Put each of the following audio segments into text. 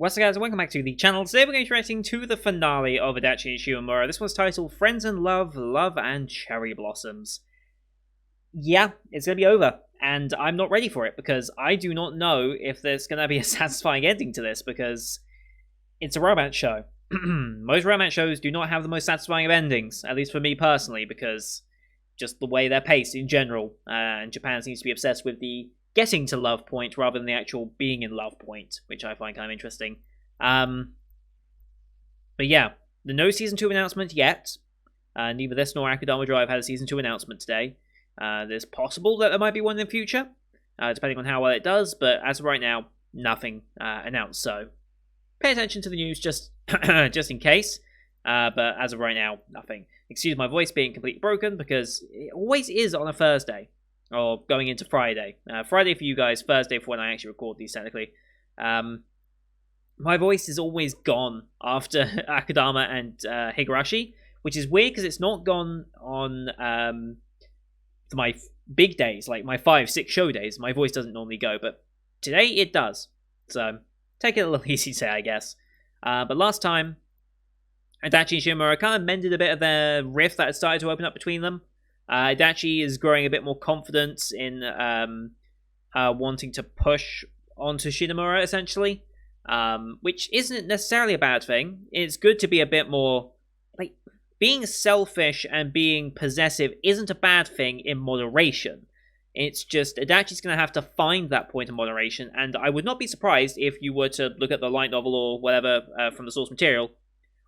What's up guys, welcome back to the channel. Today we're going to be reacting to the finale of Adachi and Shimamura. This one's titled Friends in Love, Love and Cherry Blossoms. Yeah, it's going to be over, and I'm not ready for it because I do not know if there's going to be a satisfying ending to this because it's a romance show. Most romance shows do not have the most satisfying of endings, at least for me personally, because just the way they're paced in general, and Japan seems to be obsessed with the getting to love point rather than the actual being in love point, which I find kind of interesting. But yeah, no season 2 announcement yet. Neither this nor Akudama Drive had a season 2 announcement today. There's possible that there might be one in the future, depending on how well it does, but as of right now, nothing announced, so pay attention to the news just just in case. But as of right now, nothing. Excuse my voice being completely broken because it always is on a Thursday. Or going into Friday. Friday for you guys, Thursday for when I actually record these, technically. My voice is always gone after Akudama and Higurashi, which is weird because it's not gone on my big days, like my 5-6 show days. My voice doesn't normally go, but today it does. So, take it a little easy to say, I guess. But last time, Adachi and Shimamura kind of mended a bit of their rift that had started to open up between them. Adachi is growing a bit more confidence in wanting to push onto Shimamura, essentially, which isn't necessarily a bad thing. It's good to be a bit more, like, being selfish and being possessive isn't a bad thing in moderation. It's just Adachi's going to have to find that point of moderation, and I would not be surprised if you were to look at the light novel or whatever from the source material.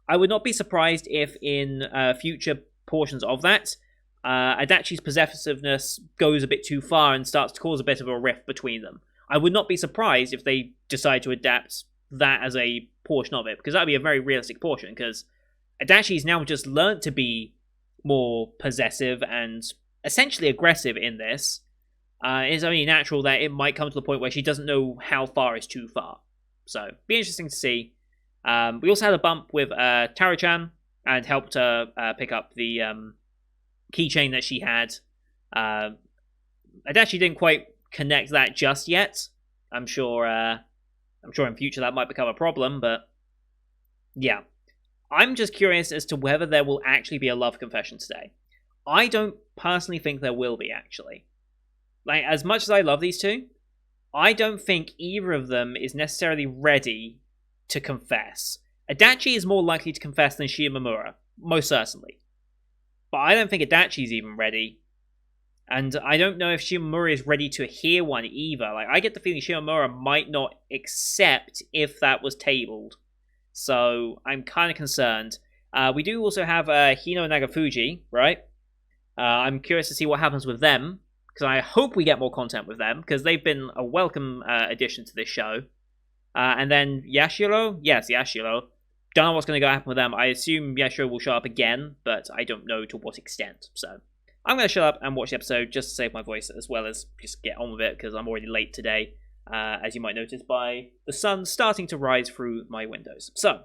I would not be surprised if in future portions of that, Adachi's possessiveness goes a bit too far and starts to cause a bit of a rift between them. I would not be surprised if they decide to adapt that as a portion of it, because that would be a very realistic portion, because Adachi's now just learnt to be more possessive and essentially aggressive in this. It's only natural that it might come to the point where she doesn't know how far is too far. So, be interesting to see. We also had a bump with Taro-chan and helped her pick up the keychain that she had. Adachi didn't quite connect that just yet. I'm sure in future that might become a problem, but yeah. I'm just curious as to whether there will actually be a love confession today. I don't personally think there will be, actually. Like, as much as I love these two, I don't think either of them is necessarily ready to confess. Adachi is more likely to confess than Shimamura, most certainly. But I don't think Adachi's even ready. And I don't know if Shimamura is ready to hear one either. Like, I get the feeling Shimamura might not accept if that was tabled. So, I'm kind of concerned. We do also have Hino and Nagafuji, right? I'm curious to see what happens with them. Because I hope we get more content with them. Because they've been a welcome addition to this show. And then Yashiro? Yes, Yashiro. Don't know what's going to happen with them. I assume Yashiro will show up again, but I don't know to what extent. So I'm going to shut up and watch the episode just to save my voice, as well as just get on with it, because I'm already late today, as you might notice by the sun starting to rise through my windows. So,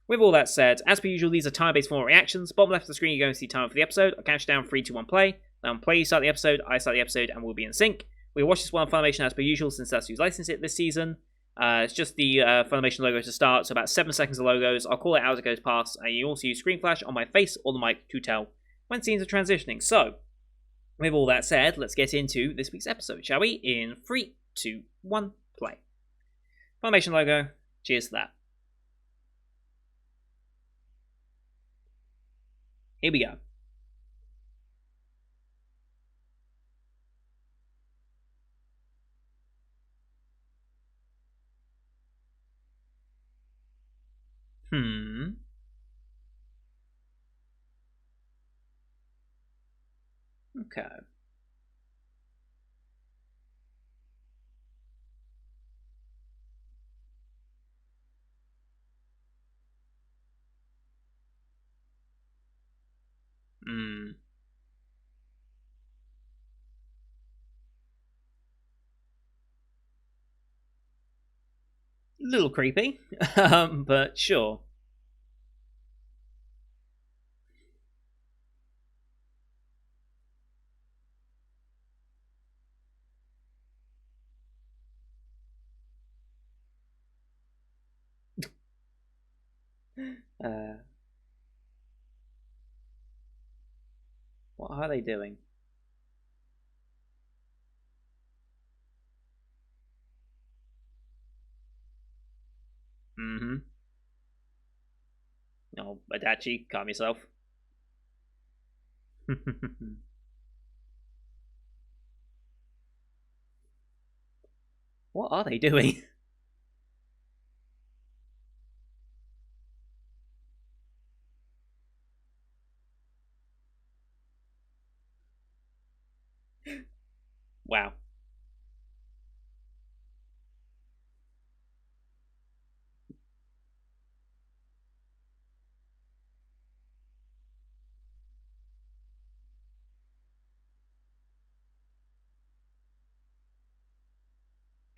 with all that said, as per usual, these are time-based formal reactions. Bottom left of the screen, you're going to see time for the episode. I'll count down 3, 2, 1, play. Then play, you start the episode, I start the episode, and we'll be in sync. We'll watch this one on Funimation as per usual, since that's who's licensed it this season. It's just the Funimation logo to start, so about 7 seconds of logos. I'll call it out as it goes past, and you also use screen flash on my face or the mic to tell when scenes are transitioning. So, with all that said, let's get into this week's episode, shall we? In 3, 2, 1, play. Funimation logo, cheers to that. Here we go. Okay. A little creepy, but sure. Uh, what are they doing? Mm-hmm. Oh, Adachi, calm yourself. What are they doing? Wow.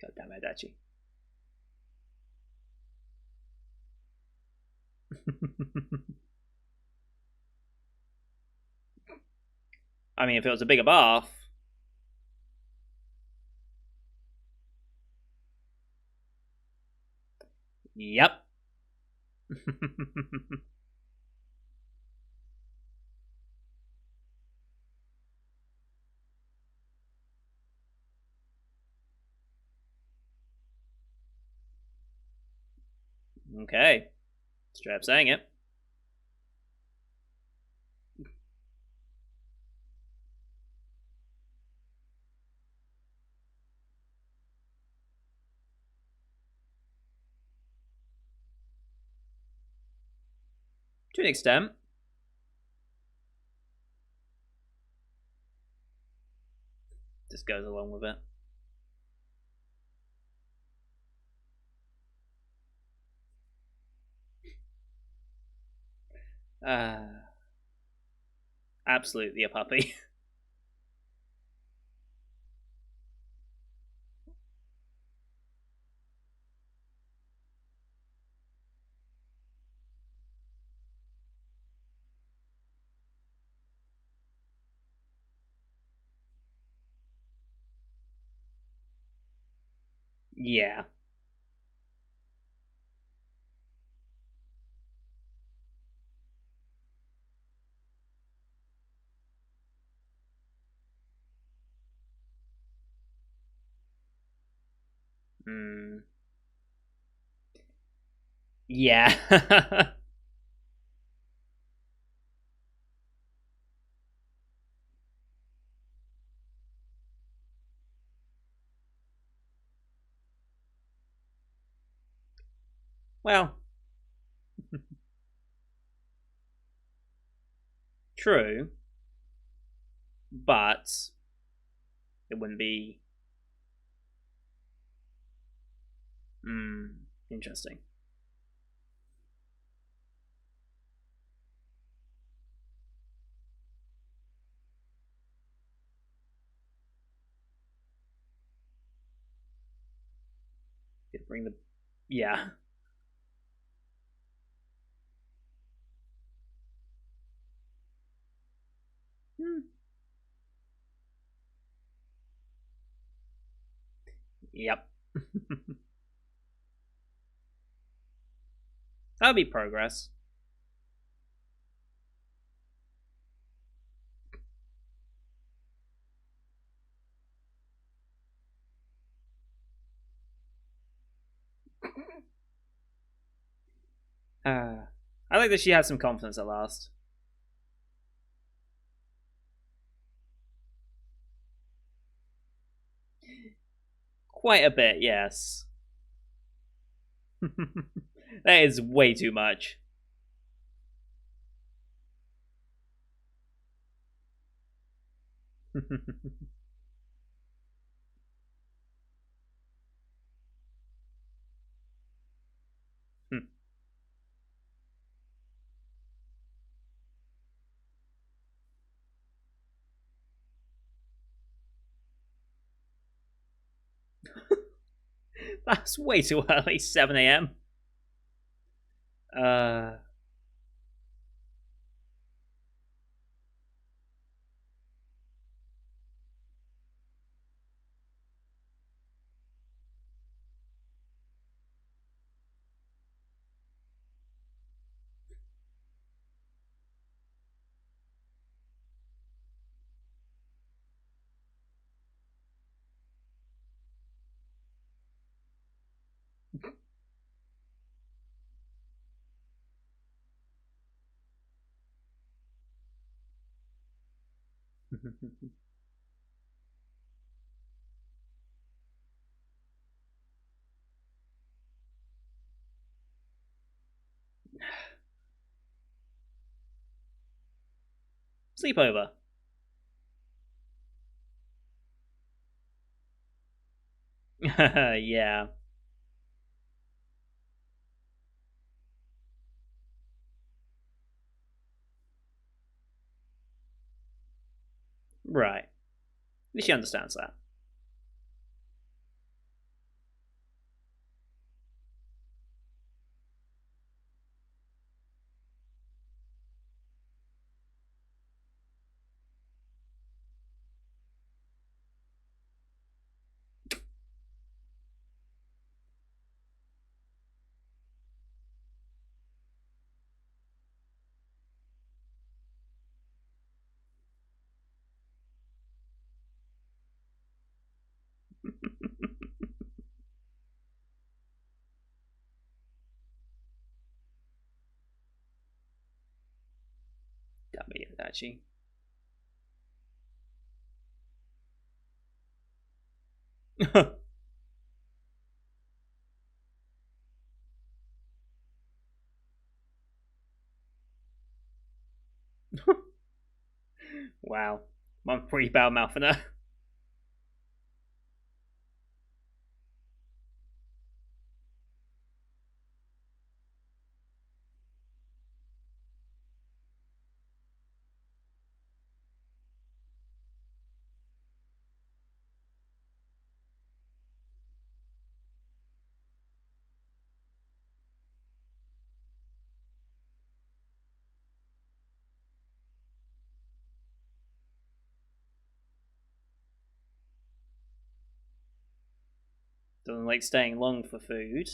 God damn it, Adachi. I mean, if it was a bigger bath. Yep. Okay. Straight up saying it. To an extent. Just goes along with it. Uh, absolutely a puppy. Yeah. Mm. Yeah. Well, true, but it wouldn't be. Interesting. Bring the. Yeah. Hmm. Yep. That would be progress. I like that she has some confidence at last. Quite a bit, yes. That is way too much. That's way too early. 7 a.m. Uh, Sleepover. Yeah. Right. At least she understands that. Damn it, Adachi. Wow. I'm pretty bad mouthing her. Doesn't like staying long for food.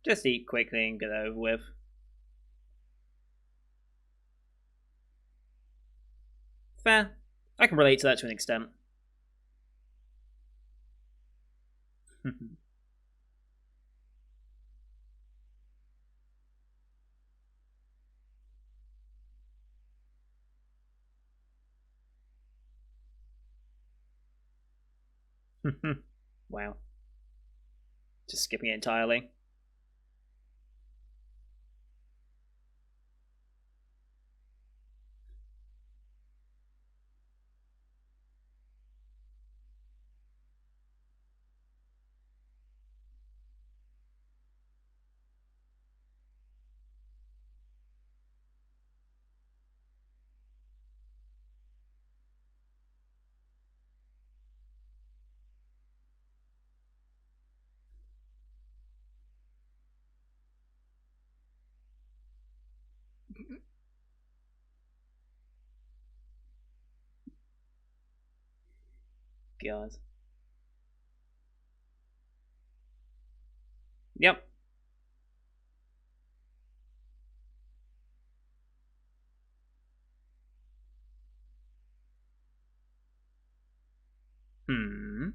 Just eat quickly and get it over with. Fair. I can relate to that to an extent. Wow. Just skipping it entirely. God. Yep. Hmm.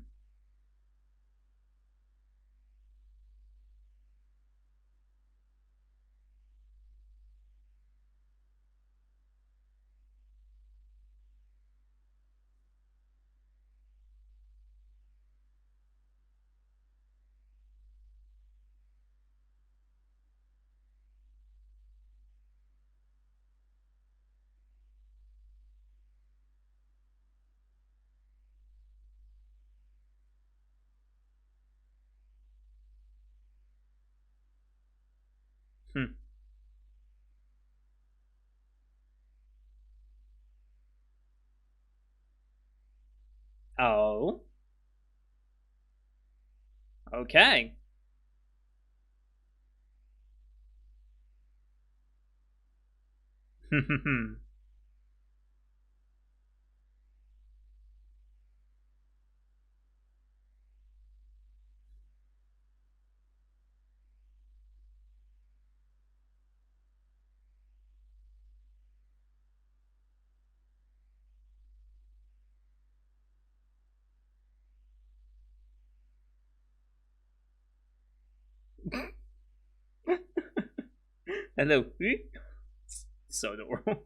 Hmm. Oh. Okay. Hmm. Hello. So adorable.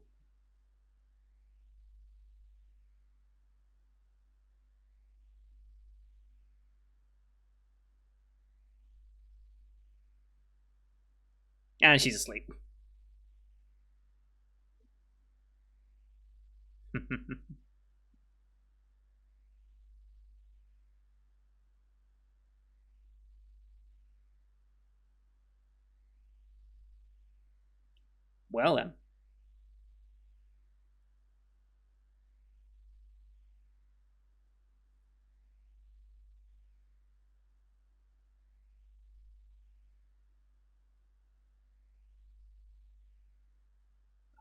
And she's asleep. Well then.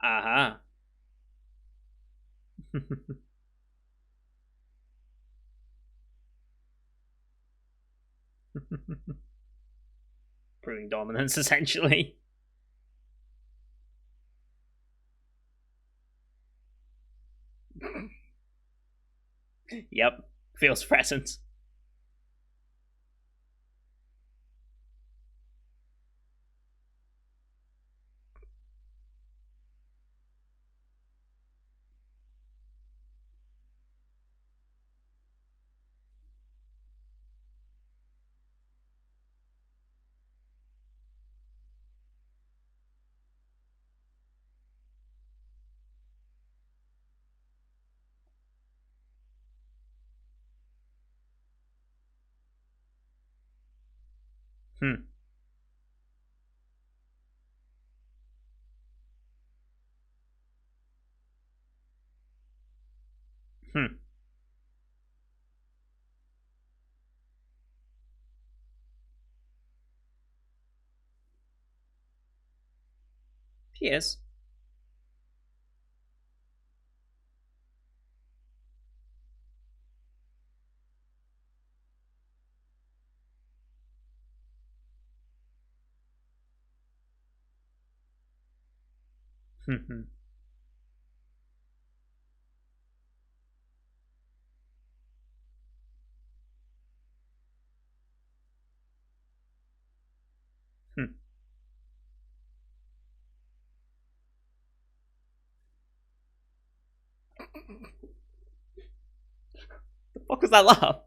Aha. Proving dominance, essentially. Yep. Feels present. Hmm. Hmm. She is. Hmm. Hmm. The fuck was that laugh?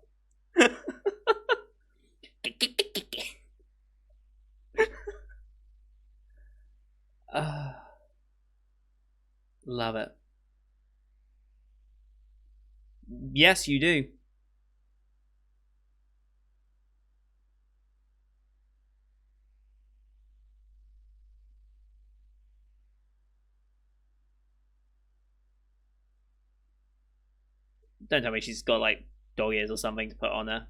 uh, love it. Yes, you do. Don't tell me she's got like dog ears or something to put on her.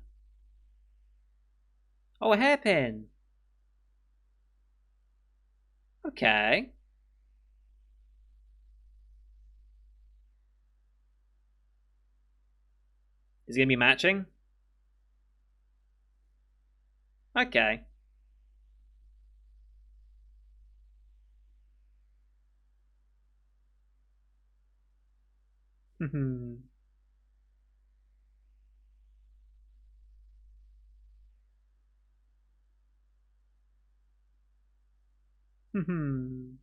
Oh, a hairpin. Okay. Is it gonna be matching? Okay. Hmm. Hmm.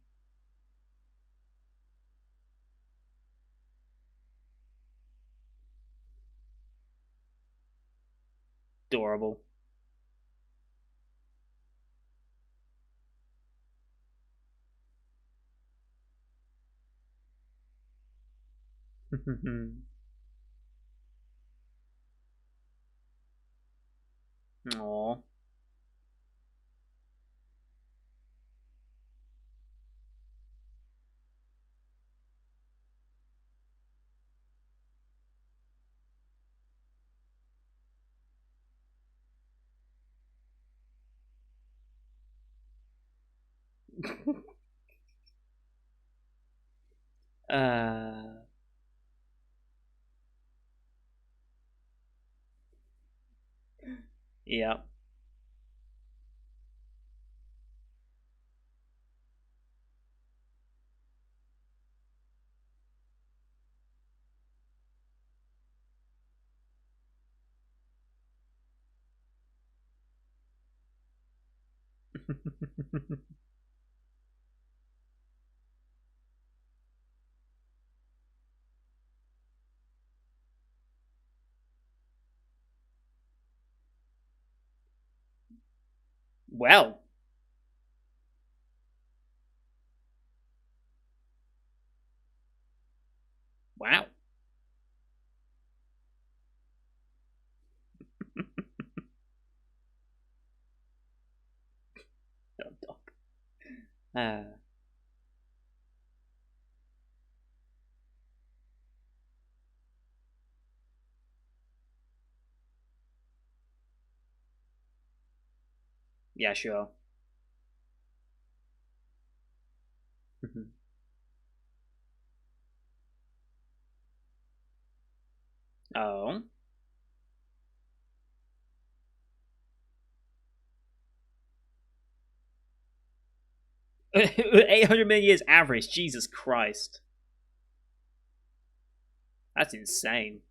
Adorable. Aww. uh. Yeah. Well, wow. Uh, yeah, sure. Oh. 800 million years average. Jesus Christ. That's insane.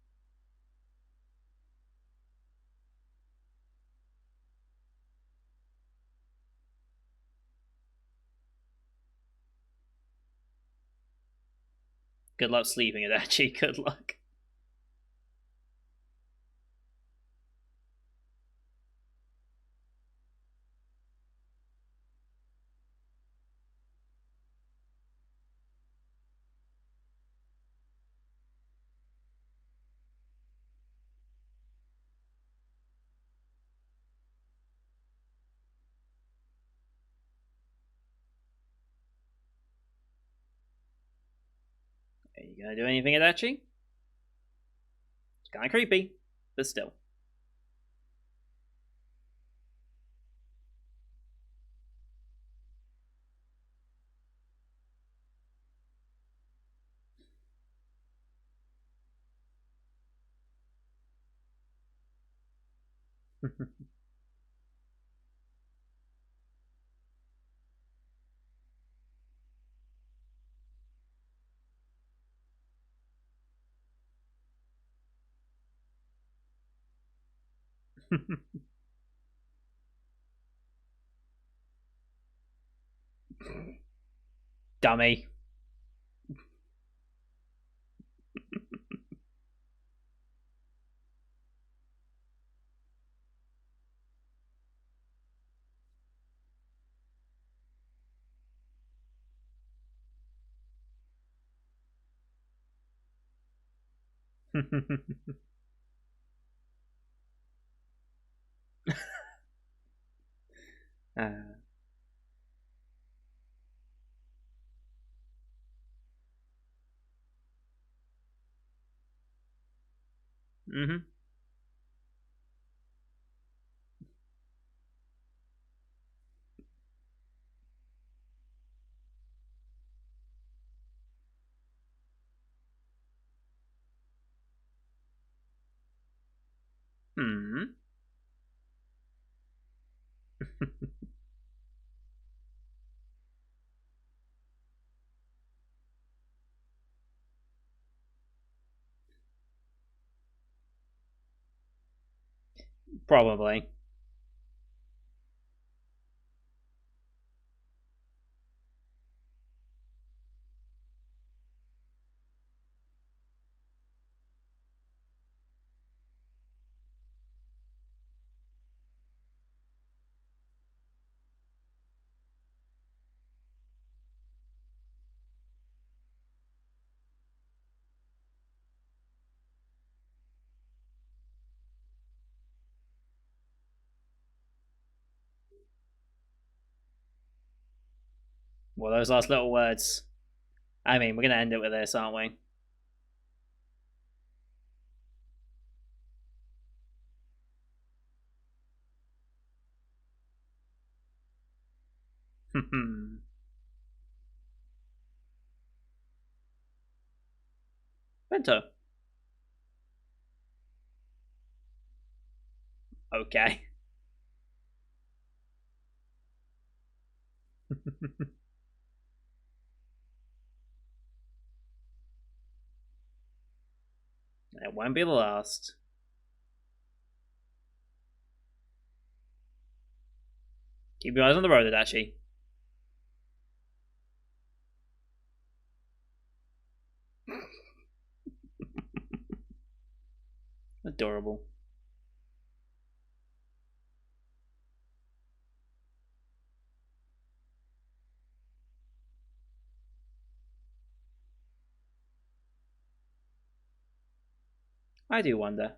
Good luck sleeping, Adachi. Good luck. Are you gonna do anything, Adachi? It's kind of creepy, but still. Dummy. uh, mm-hmm. Hmm. Probably. Well, those last little words. I mean, we're gonna end it with this, aren't we? Bento. Okay. It won't be the last. Keep your eyes on the road, Adachi. Adorable. I do wonder.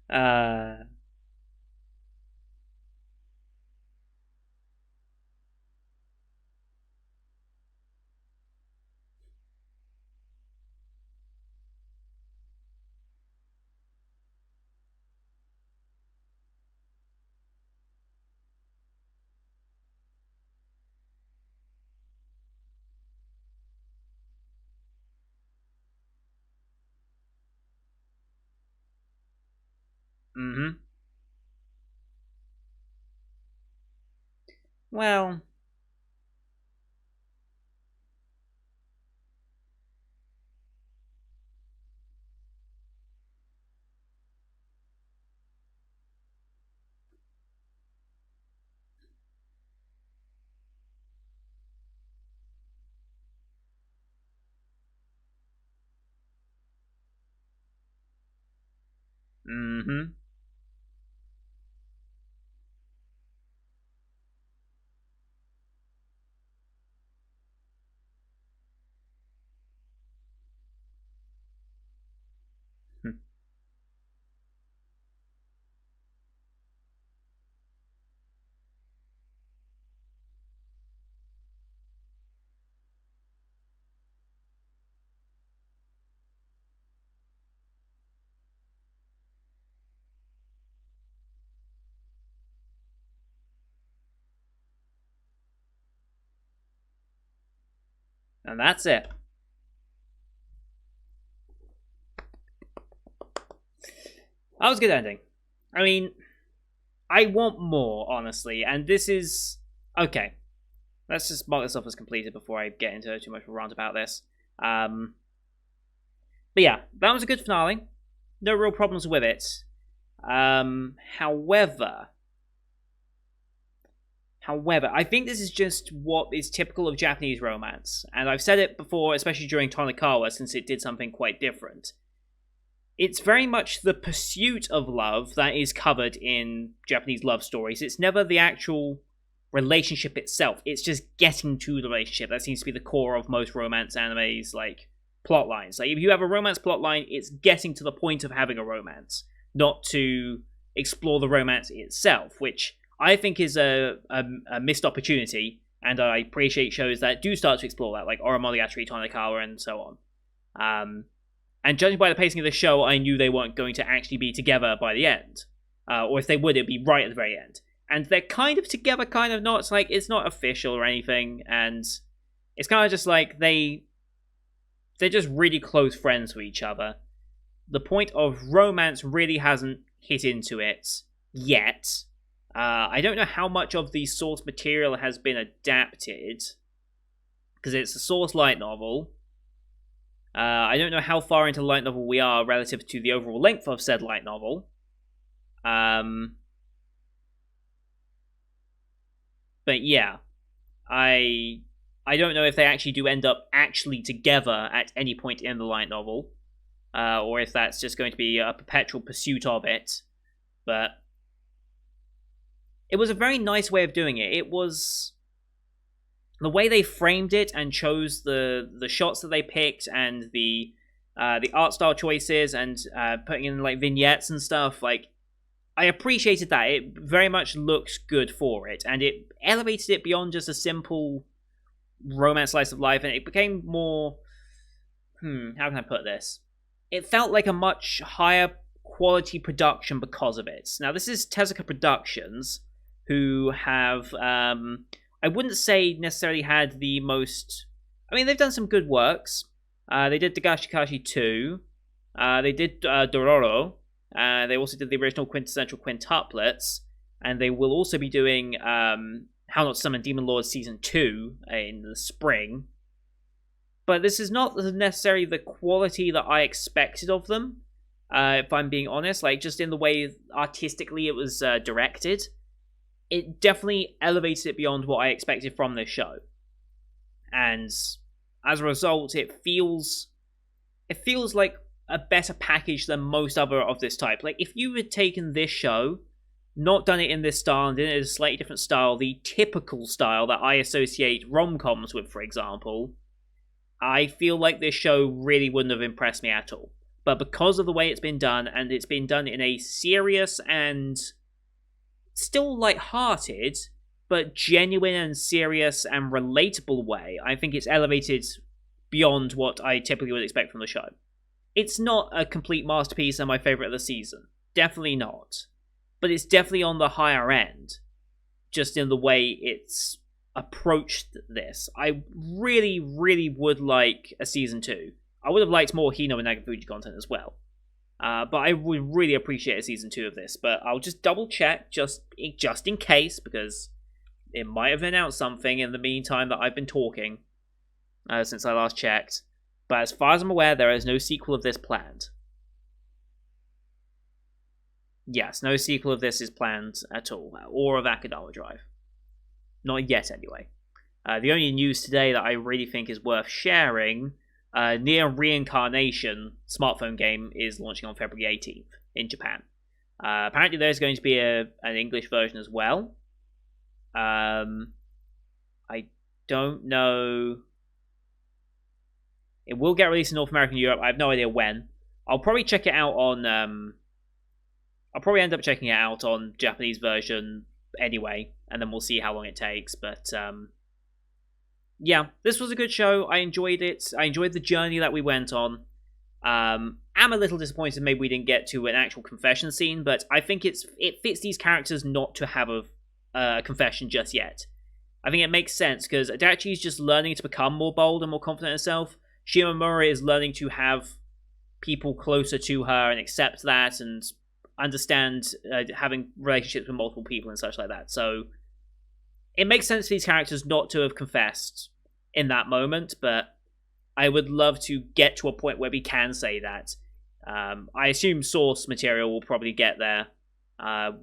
uh, mm-hmm. Well, mm-hmm. And that's it. That was a good ending. I mean, I want more, honestly, and this is okay. Let's just mark this off as completed before I get into too much of a rant about this. Um, but yeah, that was a good finale. No real problems with it. However, I think this is just what is typical of Japanese romance, and I've said it before, especially during Tonikawa, since it did something quite different. It's very much the pursuit of love that is covered in Japanese love stories. It's never the actual relationship itself. It's just getting to the relationship. That seems to be the core of most romance animes, like plot lines. Like if you have a romance plot line, it's getting to the point of having a romance, not to explore the romance itself, which I think is a missed opportunity. And I appreciate shows that do start to explore that, like Oromonogatari, Tonikawa, and so on. And judging by the pacing of the show, I knew they weren't going to actually be together by the end. Or if they would, it'd be right at the very end. And they're kind of together, kind of not. It's like, it's not official or anything. And it's kind of just like they're just really close friends with each other. The point of romance really hasn't hit into it yet. I don't know how much of the source material has been adapted, because it's a source light novel. I don't know how far into light novel we are relative to the overall length of said light novel. But yeah, I don't know if they actually do end up actually together at any point in the light novel, or if that's just going to be a perpetual pursuit of it. But it was a very nice way of doing it. It was the way they framed it and chose the shots that they picked and the art style choices and putting in like vignettes and stuff. Like, I appreciated that. It very much looks good for it, and it elevated it beyond just a simple romance slice of life, and it became more. How can I put this? It felt like a much higher quality production because of it. Now, this is Tezuka Productions, who have I wouldn't say necessarily had the most. I mean, they've done some good works. They did Dagashikashi 2. They did Dororo. They also did the original quintessential quintuplets. And they will also be doing How Not to Summon Demon Lord Season 2 in the spring. But this is not necessarily the quality that I expected of them. if I'm being honest. Like, just in the way artistically it was directed, it definitely elevated it beyond what I expected from this show. And as a result, it feels like a better package than most other of this type. Like, if you had taken this show, not done it in this style, and done it in a slightly different style, the typical style that I associate rom-coms with, for example, I feel like this show really wouldn't have impressed me at all. But because of the way it's been done, and it's been done in a serious and still light-hearted, but genuine and serious and relatable way, I think it's elevated beyond what I typically would expect from the show. It's not a complete masterpiece and my favourite of the season. Definitely not. But it's definitely on the higher end, just in the way it's approached this. I really, really would like a Season 2. I would have liked more Hino and Nagafuji content as well. But I would really appreciate a Season 2 of this. But I'll just double check, just in case, because it might have announced something in the meantime that I've been talking since I last checked. But as far as I'm aware, there is no sequel of this planned. Yes, no sequel of this is planned at all, or of Akudama Drive. Not yet, anyway. The only news today that I really think is worth sharing, Nier Reincarnation smartphone game is launching on February 18th in Japan. Apparently there's going to be an English version as well. I don't know. It will get released in North America and Europe. I have no idea when. I'll probably check it out on... I'll probably end up checking it out on Japanese version anyway, and then we'll see how long it takes. But yeah, this was a good show. I enjoyed it. I enjoyed the journey that we went on. I'm a little disappointed maybe we didn't get to an actual confession scene, but I think it fits these characters not to have a confession just yet. I think it makes sense because Adachi is just learning to become more bold and more confident in herself. Shimamura is learning to have people closer to her and accept that and understand having relationships with multiple people and such like that. So it makes sense for these characters not to have confessed in that moment, but I would love to get to a point where we can say that. I assume source material will probably get there.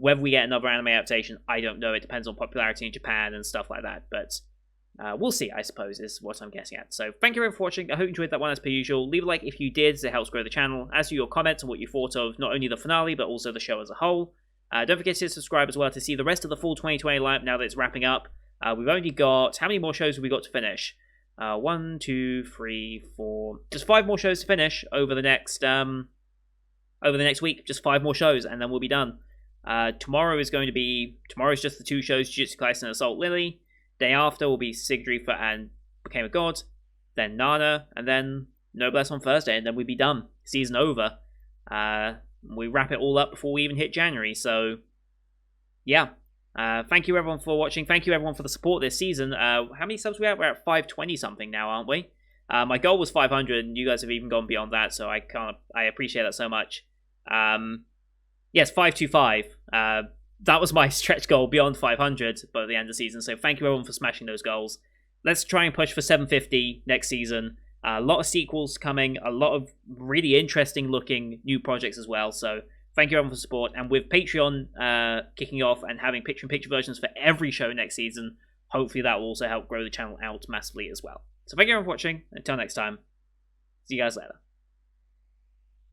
Whether we get another anime adaptation, I don't know. It depends on popularity in Japan and stuff like that, but we'll see, I suppose, is what I'm guessing at. So thank you everyone for watching. I hope you enjoyed that one as per usual. Leave a like if you did, as it helps grow the channel. As for your comments on what you thought of not only the finale, but also the show as a whole. Don't forget to subscribe as well to see the rest of the full 2020 lineup now that it's wrapping up. We've only got... How many more shows have we got to finish? 1, 2, 3, 4... Just 5 more shows to finish over the next week. Just 5 more shows, and then we'll be done. Tomorrow's just the 2 shows, Jujutsu Kaisen and Assault Lily. Day after will be Sigdrifa and Became a God, then Nana, and then Noblesse on Thursday, and then we'd be done. Season over. We wrap it all up before we even hit January, so yeah. Thank you everyone for watching. Thank you everyone for the support this season. How many subs we at? We're at 520 something now, aren't we? My goal was 500, and you guys have even gone beyond that, so I appreciate that so much. Yes, 525. That was my stretch goal beyond 500 by the end of the season, so thank you everyone for smashing those goals. Let's try and push for 750 next season. A lot of sequels coming, a lot of really interesting looking new projects as well, so thank you everyone for support. And with Patreon kicking off and having picture-in-picture versions for every show next season, hopefully that will also help grow the channel out massively as well. So thank you everyone for watching. Until next time, see you guys later.